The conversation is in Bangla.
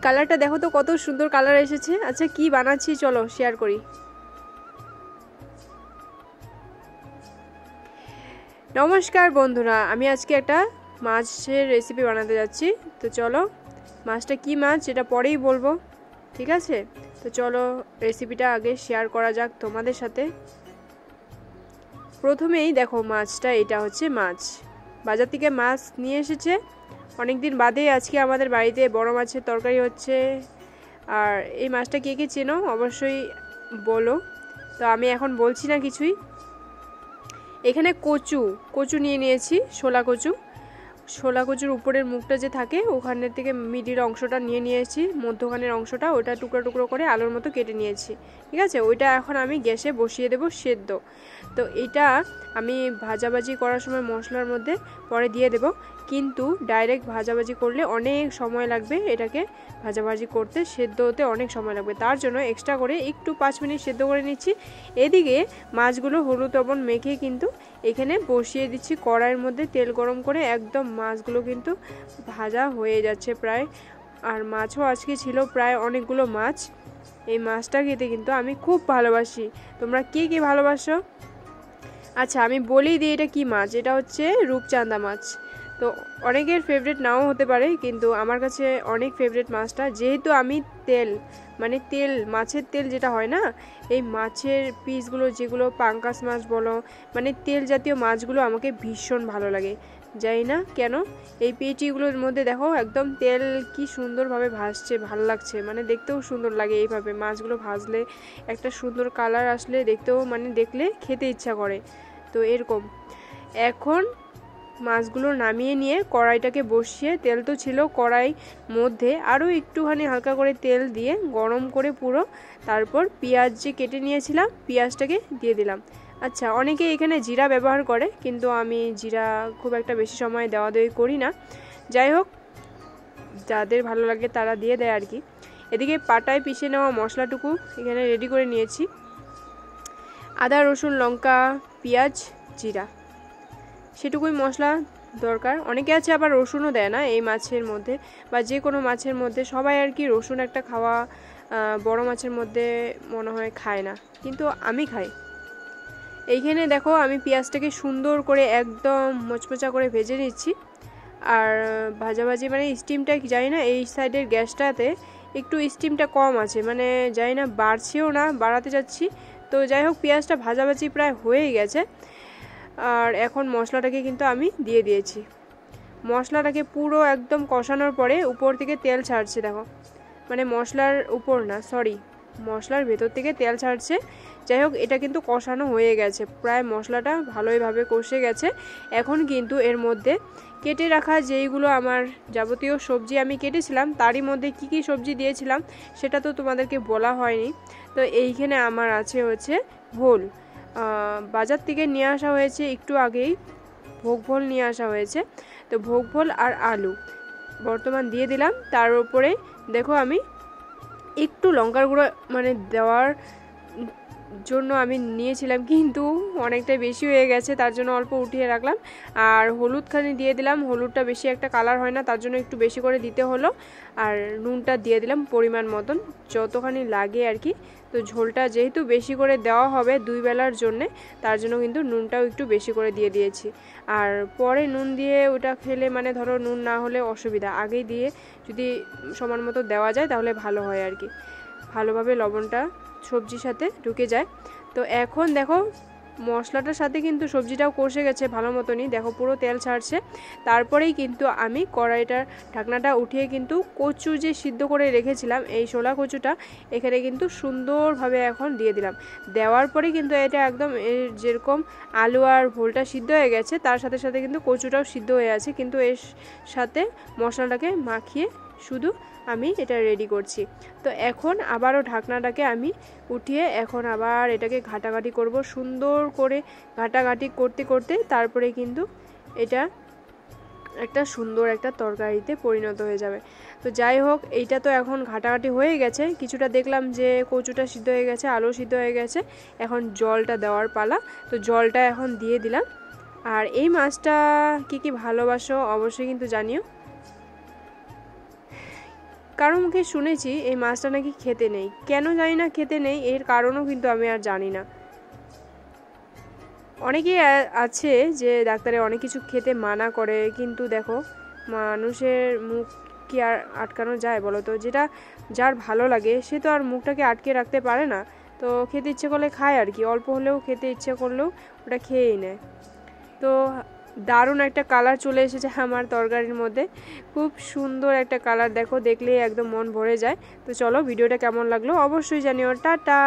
কালারটা দেখো তো কত সুন্দর কালার এসেছে। আচ্ছা কি বানাচ্ছি চলো শেয়ার করি। নমস্কার বন্ধুরা, আমি আজকে একটা মাছের রেসিপি বানাতে যাচ্ছি। তো চলো, মাছটা কি মাছ এটা পরেই বলবো, ঠিক আছে? তো চলো রেসিপিটা আগে শেয়ার করা যাক তোমাদের সাথে। প্রথমেই দেখো মাছটা, এটা হচ্ছে মাছ, বাজার থেকে মাছ নিয়ে এসেছে অনেকদিন বাদে। আজকে আমাদের বাড়িতে বড় মাছের তরকারি হচ্ছে। আর এই মাছটা কে কে চেনো অবশ্যই বলো। তো আমি এখন বলছি না কিছুই। এখানে কচু নিয়ে নিয়েছি, শোলা কচুর উপরের মুখটা যে থাকে ওখানে থেকে মিডির অংশটা নিয়ে নিয়েছি, মধ্যখানের অংশটা ওটা টুকরো টুকরো করে আলুর মতো কেটে নিয়েছি, ঠিক আছে? ওইটা এখন আমি গ্যাসে বসিয়ে দেব সেদ্ধ। তো এটা আমি ভাজাভাজি করার সময় মশলার মধ্যে পরে দিয়ে দেব, কিন্তু ডাইরেক্ট ভাজাভাজি করলে অনেক সময় লাগবে, এটাকে ভাজাভাজি করতে সেদ্ধ হতে অনেক সময় লাগবে। তার জন্য এক্সট্রা করে একটু 5 মিনিট সেদ্ধ করে নিচ্ছি। এদিকে মাছগুলো হলুদ লবণ মেখে কিন্তু এখানে বসিয়ে দিচ্ছি কড়াইয়ের মধ্যে, তেল গরম করে। একদম মাছগুলো কিন্তু ভাজা হয়ে যাচ্ছে প্রায়। আর মাছও আজকে ছিল প্রায় অনেকগুলো মাছ। এই মাছটা খেতে কিন্তু আমি খুব ভালোবাসি। তোমরা কে কে ভালোবাসো? আচ্ছা আমি বলেই দিই এটা কি মাছ। এটা হচ্ছে রূপচাঁদা মাছ। তো অনেকের ফেভারিট নাও হতে পারে, কিন্তু আমার কাছে অনেক ফেভারিট মাছটা। যেহেতু আমি মাছের তেল যেটা হয় না, এই মাছের পিসগুলো যেগুলো পাঙ্কাস মাছ বলো, মানে তেল জাতীয় মাছগুলো আমাকে ভীষণ ভালো লাগে। জানি না কেন। এই পেটিগুলোর মধ্যে দেখো একদম তেল কি সুন্দরভাবে ভাসছে, ভালো লাগছে, মানে দেখতেও সুন্দর লাগে। এইভাবে মাছগুলো ভাজলে একটা সুন্দর কালার আসলে দেখতেও, মানে দেখলে খেতে ইচ্ছা করে। তো এরকম এখন মাছগুলো নামিয়ে নিয়ে কড়াইটাকে বসিয়ে, তেল তো ছিল কড়াই মধ্যে, আরও একটুখানি হালকা করে তেল দিয়ে গরম করে পুরো, তারপর পেঁয়াজ যে কেটে নিয়েছিলাম পেঁয়াজটাকে দিয়ে দিলাম। আচ্ছা অনেকে এখানে জিরা ব্যবহার করে, কিন্তু আমি জিরা খুব একটা বেশি সময় দেওয়া করি না। যাই হোক, যাদের ভালো লাগে তারা দিয়ে দেয় আর কি। এদিকে পাটায় পিষে নেওয়া মশলাটুকু এখানে রেডি করে নিয়েছি। আদা রসুন লঙ্কা পেঁয়াজ জিরা, সেটুকুই মশলা দরকার। অনেকে আছে আবার রসুনও দেয় না এই মাছের মধ্যে, বা যে কোনো মাছের মধ্যে। সবাই আর কি রসুন একটা খাওয়া বড় মাছের মধ্যে মনে হয় খায় না, কিন্তু আমি খাই। এইখানে দেখো আমি পেঁয়াজটাকে সুন্দর করে একদম মোচমোচা করে ভেজে নিচ্ছি। আর ভাজাভাজি মানে স্টিমটা জানি না, এই সাইডের গ্যাসটাতে একটু স্টিমটা কম আছে, মানে জানি না বাড়ছেও না, বাড়াতে যাচ্ছি। তো যাই হোক, পেঁয়াজটা ভাজাভাজি প্রায় হয়ে গেছে। আর এখন মশলাটাকে কিন্তু আমি দিয়ে দিয়েছি। মশলাটাকে পুরো একদম কষানোর পরে উপর থেকে তেল ছাড়ছে দেখো, মানে মশলার উপর না, সরি, মশলার ভেতর থেকে তেল ছাড়ছে। যাই হোক, এটা কিন্তু কষানো হয়ে গেছে, প্রায় মশলাটা ভালোইভাবে কষে গেছে। এখন কিন্তু এর মধ্যে কেটে রাখা যেইগুলো আমার যাবতীয় সবজি আমি কেটেছিলাম, তারই মধ্যে কি কি সবজি দিয়েছিলাম সেটা তো তোমাদেরকে বলা হয়নি। তো এইখানে আমার আছে হচ্ছে ভোল, বাজার থেকে নিয়ে আসা হয়েছে একটু আগেই, ভোল নিয়ে আসা হয়েছে। তো ভোল আর আলু বর্তমান দিয়ে দিলাম। তার উপরে দেখো আমি একটু লঙ্কার গুঁড়ো মানে দেওয়ার জন্য আমি নিয়েছিলাম, কিন্তু অনেকটাই বেশি হয়ে গেছে, তার জন্য অল্প উঠিয়ে রাখলাম। আর হলুদখানি দিয়ে দিলাম, হলুদটা বেশি একটা কালার হয় না, তার জন্য একটু বেশি করে দিতে হলো। আর নুনটা দিয়ে দিলাম পরিমাণ মতন, যতখানি লাগে আর কি। তো ঝোলটা যেহেতু বেশি করে দেওয়া হবে 2 বেলার জন্যে, তার জন্য কিন্তু নুনটাও একটু বেশি করে দিয়ে দিয়েছি। আর পরে নুন দিয়ে ওটা খেলে, মানে ধরো নুন না হলে অসুবিধা, আগেই দিয়ে যদি সমান মতো দেওয়া যায় তাহলে ভালো হয় আর কি, ভালোভাবে লবণটা সবজির সাথে ঢুকে যায়। তো এখন দেখো মশলাটার সাথে কিন্তু সবজিটাও কষে গেছে ভালো মতনই, দেখো পুরো তেল ছাড়ছে। তারপরেই কিন্তু আমি কড়াইটার ঢাকনাটা উঠিয়ে কিন্তু কচু যে সিদ্ধ করে রেখেছিলাম, এই শোলা কচুটা এখানে কিন্তু সুন্দরভাবে এখন দিয়ে দিলাম। দেওয়ার পরে কিন্তু এটা একদম যেরকম আলু আর ভোলটা সিদ্ধ হয়ে গেছে, তার সাথে সাথে কিন্তু কচুটাও সিদ্ধ হয়ে আছে, কিন্তু এর সাথে মশলাটাকে মাখিয়ে শুধু আমি এটা রেডি করছি। তো এখন আবারও ঢাকনাটাকে আমি উঠিয়ে এখন আবার এটাকে ঘাটাঘাটি করব, সুন্দর করে ঘাটাঘাটি করতে করতে তারপরে কিন্তু এটা একটা সুন্দর একটা তরকারিতে পরিণত হয়ে যাবে। তো যাই হোক, এইটা তো এখন ঘাটাঘাটি হয়ে গেছে, কিছুটা দেখলাম যে কচুটা সিদ্ধ হয়ে গেছে, আলু সিদ্ধ হয়ে গেছে, এখন জলটা দেওয়ার পালা। তো জলটা এখন দিয়ে দিলাম। আর এই মাছটা কি কি ভালোবাসো অবশ্যই কিন্তু জানিও। কারো মুখে শুনেছি এই মাছটা নাকি খেতে নেই, কেন জানি না খেতে নেই, এর কারণও কিন্তু আমি আর জানি না। অনেকেই আছে যে ডাক্তারে অনেক কিছু খেতে মানা করে, কিন্তু দেখো মানুষের মুখ কি আর আটকানো যায় বলো তো? যেটা যার ভালো লাগে সে তো আর মুখটাকে আটকে রাখতে পারে না, তো খেতে ইচ্ছে করলে খায় আর কি, অল্প হলেও খেতে ইচ্ছে করলেও ওটা খেয়েই নেয়। তো দারুণ একটা কালার চলে এসেছে আমার তরকারির মধ্যে, খুব সুন্দর একটা কালার, দেখো দেখলেই একদম মন ভরে যায়। তো চলো ভিডিওটা কেমন লাগলো অবশ্যই জানিও। টাটা।